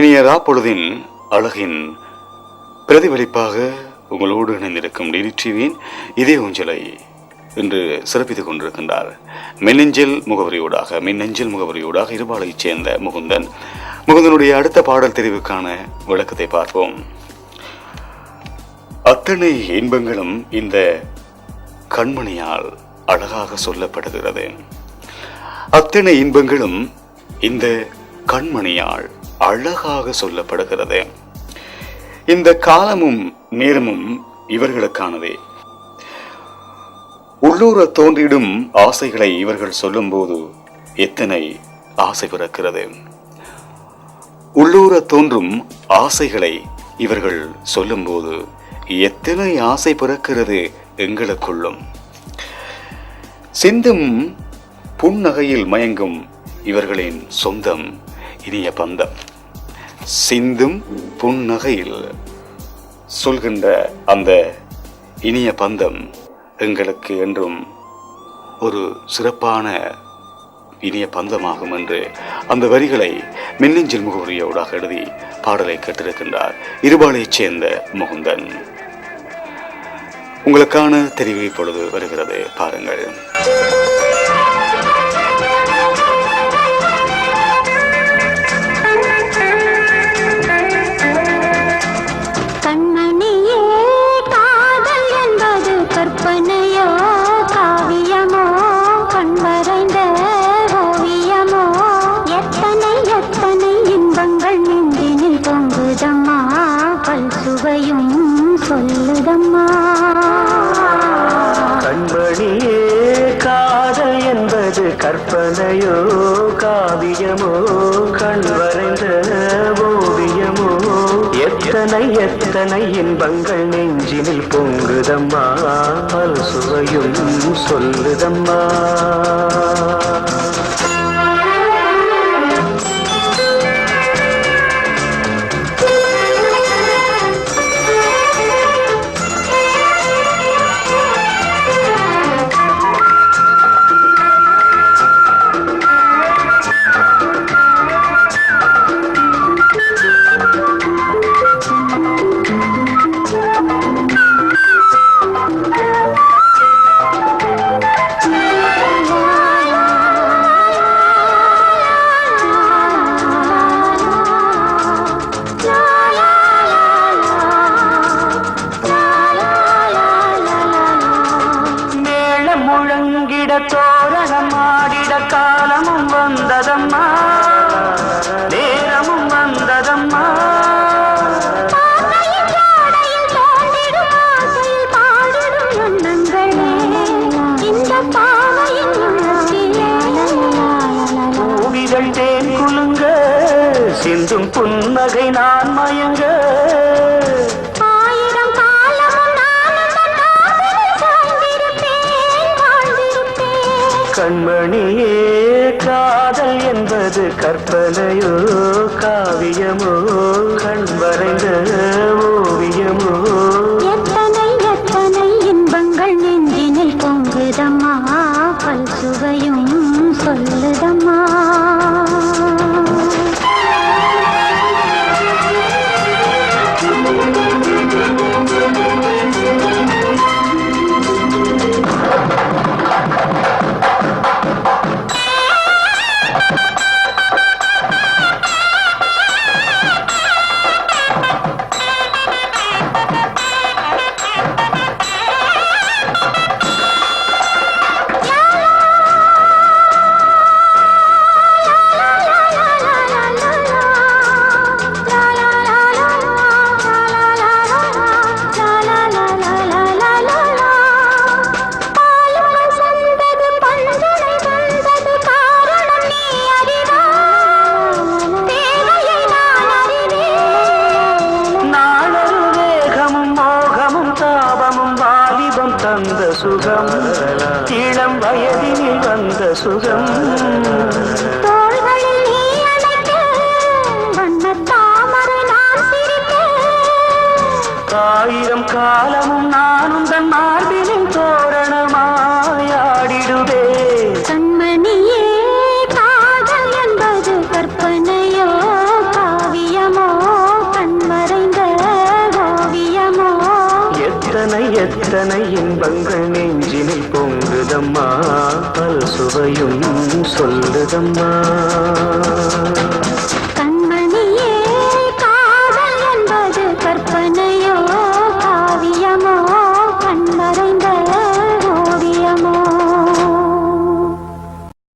இனிய ராப்பொழுதின் அழகின் பிரதிபலிப்பாக உங்களோடு இணைந்திருக்கும் டிடிவியின் இதே ஊஞ்சலை இன்று சிறப்பித்துக் கொண்டிருக்கின்றார். மின்னஞ்சல் முகவரியூடாக இருபாலைச் சேர்ந்த முகுந்தனுடைய அடுத்த பாடல் தெரிவுக்கான விளக்கத்தை பார்ப்போம். அத்தனை இன்பங்களும் இந்த கண்மணியால் அழகாக சொல்லப்படுகிறது. அத்தனை இன்பங்களும் இந்த கண்மணியால் அழகாக சொல்லப்படுகிறது. இந்த காலமும் நேரமும் இவர்களுக்கானதே. உள்ளூர தோன்றிடும் ஆசைகளை இவர்கள் சொல்லும் போது எத்தனை ஆசை பிறக்கிறது. உள்ளூர தோன்றும் ஆசைகளை இவர்கள் சொல்லும் போது எத்தனை ஆசை பிறக்கிறது எங்களுக்குள்ளும். சிந்தும் புன்னகையில் மயங்கும் இவர்களின் சொந்தம் இனிய பந்தம். சிந்தும் புன்னகையில் சொல்கின்ற அந்த இனிய பந்தம் எங்களுக்கு என்றும் ஒரு சிறப்பான இனிய பந்தமாகும் என்று அந்த வரிகளை மின்னஞ்சல் முகவரியோடாக எழுதி பாடலை கேட்டிருக்கின்றார் இருபாலைச் சேர்ந்த முகுந்தன். உங்களுக்கான தெரிவு இப்பொழுது வருகிறது, பாருங்கள். கண்மணியே காதல் என்பது கற்பனையோ காவியமோ கண் வரைந்த ஓவியமோ எத்தனை எத்தனை இன்பங்கள் நெஞ்சினில் பொங்குதம்மா பல் சுவையும் சொல்லுதம்மா. தோரணம் ஆடிட காலமும் வந்ததம்மா, நேரமும் வந்ததம்மா. பூவிகள் தேன் குலுங்க சிந்தும் புன்னகை நான் மயங்க கண்மணியே காதல் என்பது கற்பனையோ காவியமோ கண் வரைந்த ஓவியமோ எத்தனை எத்தனை இன்பங்கள் நெஞ்சினில் பொங்குதம்மா பல் சுவையும் சொல்லுதம்மா. சுகம் இளம் வயதினில் வந்த சுகம் தோள்களில் நீ அணைக்க வண்ணத் தாமரை நான் சிரிக்க ஆயிரம் காலமும் நானும் தன் மார்பினின் தோரணமாயாடிடுவே. கண்மணியே காதல் என்பது கற்பனையோ காவியமோ எத்தனை இன்பங்கள் நெஞ்சினில் பொங்குதம்மா பல் சுவையும் சொல்லுதம்மா